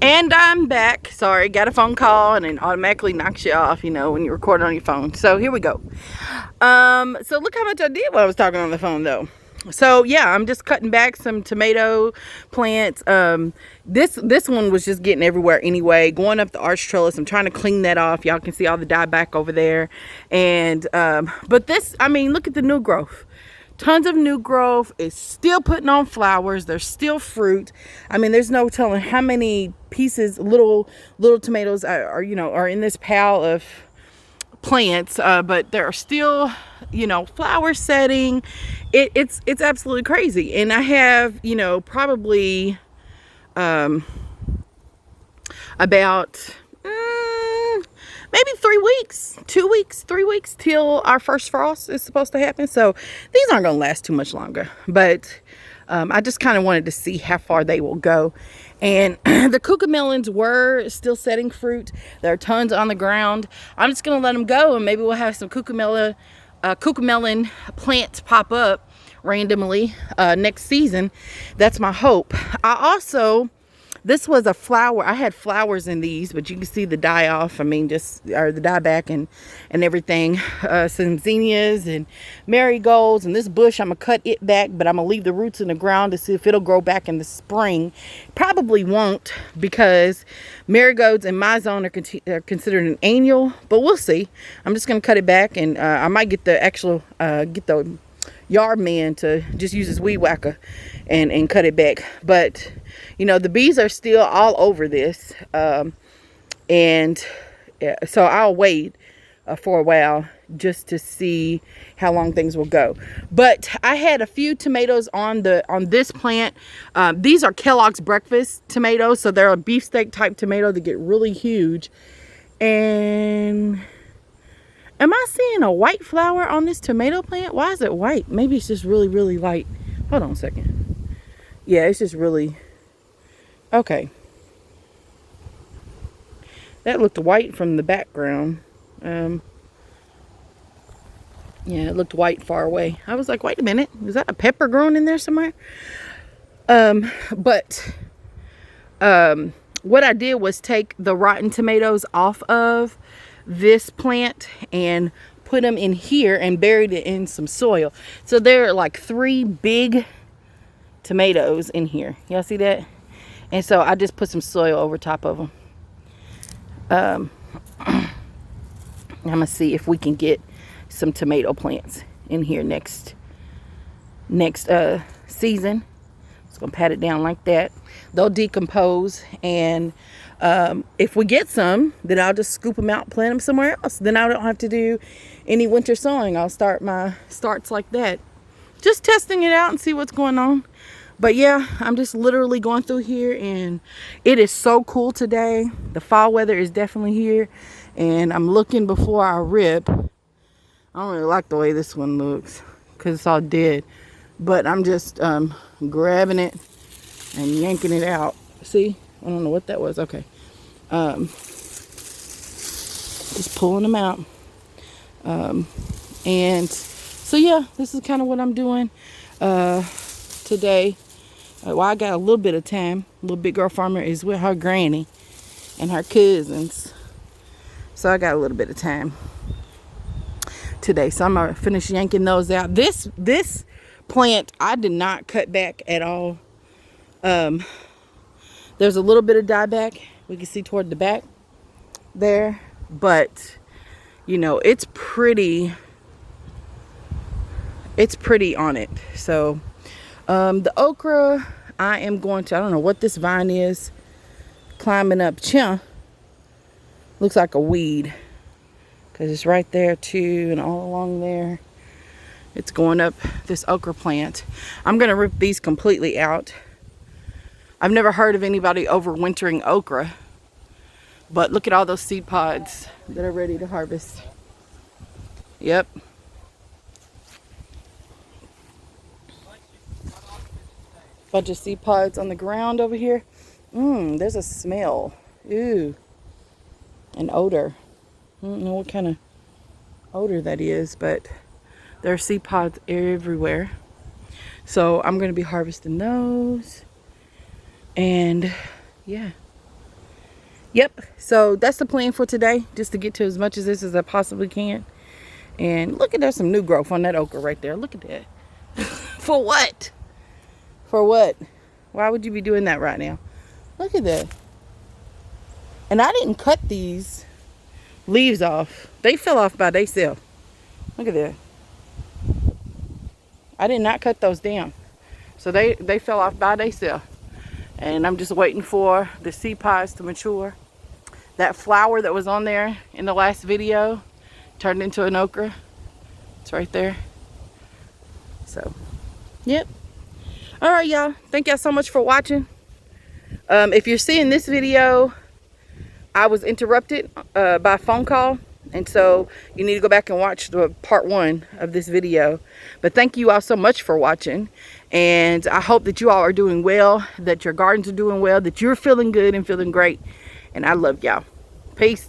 And I'm back. Sorry, got a phone call and it automatically knocks you off, you know, when you record on your phone. So here we go. So look how much I did while I was talking on the phone though. So yeah, I'm just cutting back some tomato plants. This one was just getting everywhere anyway. Going up the arch trellis, I'm trying to clean that off. Y'all can see all the dieback over there. And but this, I mean, look at the new growth. Tons of new growth. It's still putting on flowers. There's still fruit. I mean, there's no telling how many pieces, little tomatoes are in this pile of plants, but there are still, flowers setting. It's absolutely crazy. And I have, probably about maybe 3 weeks, 2 weeks, 3 weeks till our first frost is supposed to happen. So these aren't going to last too much longer, but I just kind of wanted to see how far they will go. And the cucamelons were still setting fruit. There are tons on the ground. I'm just going to let them go, and maybe we'll have some cucamelon plants pop up randomly next season. That's my hope. This was a flower. I had flowers in these, but you can see the die off. I mean, or the dieback and everything. Some zinnias and marigolds. And this bush, I'm going to cut it back, but I'm going to leave the roots in the ground to see if it'll grow back in the spring. Probably won't, because marigolds in my zone are considered an annual, but we'll see. I'm just going to cut it back, and I might get the yard man to just use his weed whacker and cut it back. But the bees are still all over this, and so I'll wait for a while just to see how long things will go. But I had a few tomatoes on this plant. These are Kellogg's breakfast tomatoes, so they're a beefsteak type tomato that get really huge. And am I seeing a white flower on this tomato plant? Why is it white? Maybe it's just really, really light. Hold on a second. Yeah, it's just really... Okay. That looked white from the background. Yeah, it looked white far away. I was like, wait a minute. Is that a pepper growing in there somewhere? But what I did was take the rotten tomatoes off of this plant and put them in here and buried it in some soil. So there are like 3 big tomatoes in here. Y'all see that? And so I just put some soil over top of them. I'm gonna see if we can get some tomato plants in here next season. Just gonna pat it down like that. They'll decompose, and if we get some, then I'll just scoop them out, plant them somewhere else. Then I don't have to do any winter sowing. I'll start my starts like that. Just testing it out and see what's going on. But yeah, I'm just literally going through here, and it is so cool today. The fall weather is definitely here, and I'm looking before I rip. I don't really like the way this one looks because it's all dead. But I'm just grabbing it and yanking it out. See? I don't know what that was. Okay. Just pulling them out. And so yeah, this is kind of what I'm doing today. Well, I got a little bit of time. Little Big Girl Farmer is with her granny and her cousins, so I got a little bit of time today. So I'm gonna finish yanking those out. This plant I did not cut back at all. There's a little bit of dieback we can see toward the back there, but it's pretty on it. So the okra, I am going to, I don't know what this vine is, climbing up. Looks like a weed, because it's right there too, and all along there. It's going up this okra plant. I'm going to rip these completely out. I've never heard of anybody overwintering okra, but look at all those seed pods that are ready to harvest. Yep. Bunch of seed pods on the ground over here. There's a smell. Ooh. An odor. I don't know what kind of odor that is, but there are seed pods everywhere. So I'm going to be harvesting those. And yeah, Yep, so that's the plan for today, just to get to as much of this as I possibly can. And look at, there's some new growth on that okra right there. Look at that. For what? For what? Why would you be doing that right now? Look at that. And I didn't cut these leaves off. They fell off by themselves. Look at that. I did not cut those down. So they fell off by themselves. And I'm just waiting for the seed pods to mature. That flower that was on there in the last video turned into an okra. It's right there. So, yep. All right, y'all. Thank y'all so much for watching. If you're seeing this video, I was interrupted by a phone call. And so you need to go back and watch the part 1 of this video. But thank you all so much for watching. And I hope that you all are doing well, that your gardens are doing well, that you're feeling good and feeling great. And I love y'all. Peace.